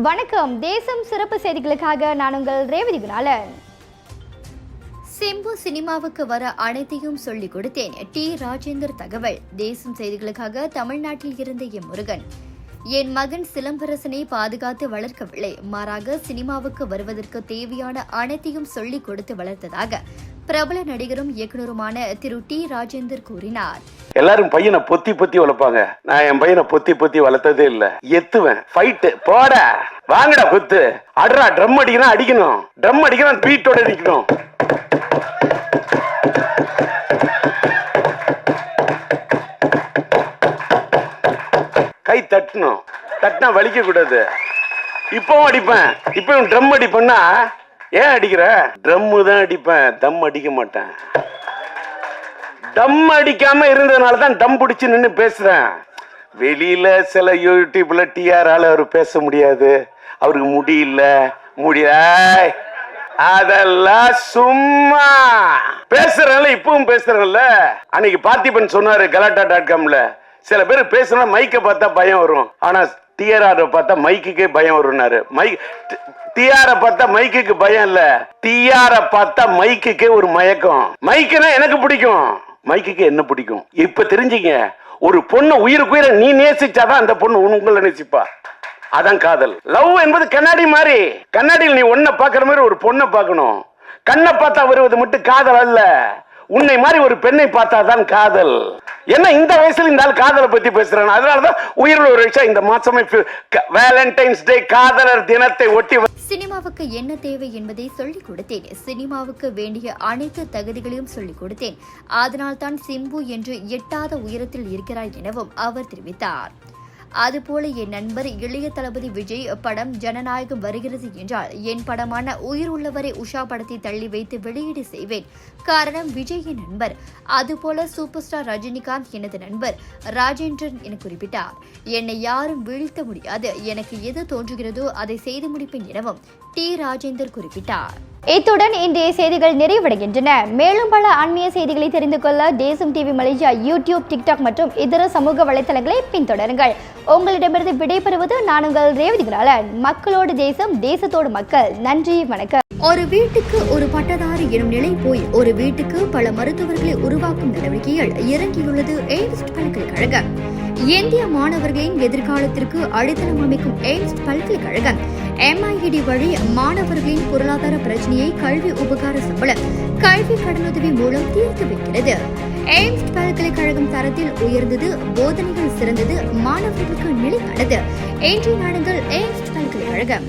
வணக்கம். தேசம் சிறப்பு செய்திகளுக்காக நான் உங்கள் ரேவதி குணாலன். சிம்பு சினிமாவுக்கு வர அனைத்தையும் சொல்லிக் கொடுத்தேன். டி ராஜேந்தர் தகவல். தேசம் செய்திகளுக்காக தமிழ்நாட்டில் இருந்த எம் முருகன். என் மகன் சிலம்பரசனை பாதுகாத்து வளர்க்கவில்லை, மாறாக சினிமாவுக்கு வருவதற்கு தேவையான அனைத்தையும் சொல்லிக் கொடுத்து வளர்த்ததாக பிரபல நடிகரும் இயக்குநருமான திரு டி ராஜேந்தர் கூறினார். எல்லாரும் பையனை பொத்தி பொத்தி வளர்ப்பாங்க. நான் என் பையனை பொத்தி பொத்தி வளர்த்ததே இல்ல. எத்துவேன், ஃபைட்டு போட, வாங்கடா குத்து, அட்ரா, ட்ரம் அடிக்கணும், அடிக்கணும், ட்ரம் அடிக்கணும், பீட்டோட அடிக்கணும். கை தட்டணும், தட்டினா வலிக்க கூடாது. இப்பவும் அடிப்பேன், இப்பவும் ட்ரம் அடிப்பேன்னா ஏன் அடிக்கிற? ட்ரம்மு தான் அடிப்பேன், தம் அடிக்க மாட்டேன். டம் அடிக்காம இருந்ததுனால தான் டம் பிடிச்சு நின்று பேசுறேன். வெளியில சில யூடியூப்ல டிஆரால அவர் பேச முடியாது, அவருக்கு முடியல, அதெல்லாம் சும்மா பேசுறேன்ல. இப்பவும் பேசுறேன்ல. அன்னைக்கு பார்த்திபன் சொன்னாரு கலாட்டா.comல, சில பேர் பேசுனா மைக்க பார்த்தா பயம் வரும், ஆனா டிஆர் பார்த்தா மைக்குக்கே பயம் வரும்னாரு. டிஆர பார்த்தா மைக்குக்கு பயம் இல்ல, டிஆர பார்த்தா மைக்குக்கே ஒரு மயக்கம். மைக்குனா எனக்கு பிடிக்கும், மைக்குக்கு என்ன பிடிக்கும்? இப்ப தெரிஞ்சுங்க. ஒரு பொண்ணு உயிருக்கு நீ நேசிச்சாதான் அந்த பொண்ணு உங்களை நேசிப்பா. அதான் காதல். லவ் என்பது கண்ணாடி மாதிரி. கண்ணாடியில் நீ ஒன்ன பாக்குற மாதிரி ஒரு பொண்ணை பார்க்கணும். கண்ணை பார்த்தா வருவது மட்டும் காதல் அல்ல, உன்னை மாதிரி ஒரு பெண்ணை பார்த்தாதான் காதல். என்ன இந்த வயசுல இந்த ஆள் காதலை பத்தி பேசுறாங்க. அதனாலதான் உயிரில் ஒரு விஷயம் இந்த மாசமே வேலண்டைன்ஸ் டே, காதலர் தினத்தை ஒட்டி சினிமாவுக்கு என்ன தேவை என்பதை சொல்லிக் கொடுத்தேன். சினிமாவுக்கு வேண்டிய அனைத்து தகுதிகளையும் சொல்லிக் கொடுத்தேன். அதனால்தான் சிம்பு என்று எட்டாத உயரத்தில் இருக்கிறார் எனவும் அவர் தெரிவித்தார். அதுபோல என் நண்பர் இளைய தளபதி விஜய் படம் ஜனநாயகம் வருகிறது என்றால் என் படமான உயிர் உள்ளவரை உஷா படத்தை தள்ளி வைத்து வெளியீடு செய்வேன். காரணம் விஜய் என் நண்பர். அதுபோல சூப்பர் ஸ்டார் ரஜினிகாந்த் எனது நண்பர் ராஜேந்திரன் என குறிப்பிட்டார். என்னை யாரும் வீழ்த்த முடியாது, எனக்கு எது தோன்றுகிறதோ அதை செய்து முடிப்பேன் எனவும் டி ராஜேந்தர் குறிப்பிட்டார். இத்துடன் இன்றைய செய்திகள் நிறைவடைகின்றன. மேலும் பல ஆன்மீக செய்திகளை தெரிந்து கொள்ள தேசம் டிவி மலேசியா யூடியூப், டிக்டாக் மற்றும் இதர சமூக வலைதளங்களை பின்தொடருங்கள். உங்களிடமிருந்து விடைபெறுவது நான் உங்கள் ரேவதி குணாலன். மக்களோடு தேசம், தேசத்தோடு மக்கள். நன்றி, வணக்கம். ஒரு வீட்டுக்கு ஒரு பட்டதாரி எனும் நிலை போய் ஒரு வீட்டுக்கு பல மருத்துவர்களை உருவாக்கும் நடவடிக்கையில் இறங்கியுள்ளது எய்ம்ஸ் பல்கலைக்கழகம். இந்திய மாணவர்களின் எதிர்காலத்திற்கு அடித்தளம் அமைக்கும் எய்ம்ஸ் பல்கலைக்கழகம் MIED வழி மாணவர்களின் பொருளாதார பிரச்சனையை கல்வி உபகார சம்பளம், கல்வி கடனுதவி மூலம் தீர்த்து வைக்கிறது. எய்ம்ஸ் பல்கலைக்கழகம் தரத்தில் உயர்ந்தது, போதனைகள் சிறந்தது, மாணவர்களுக்கு நிலையானது. இன்றைய நாடுகள் எய்ம்ஸ் பல்கலைக்கழகம்.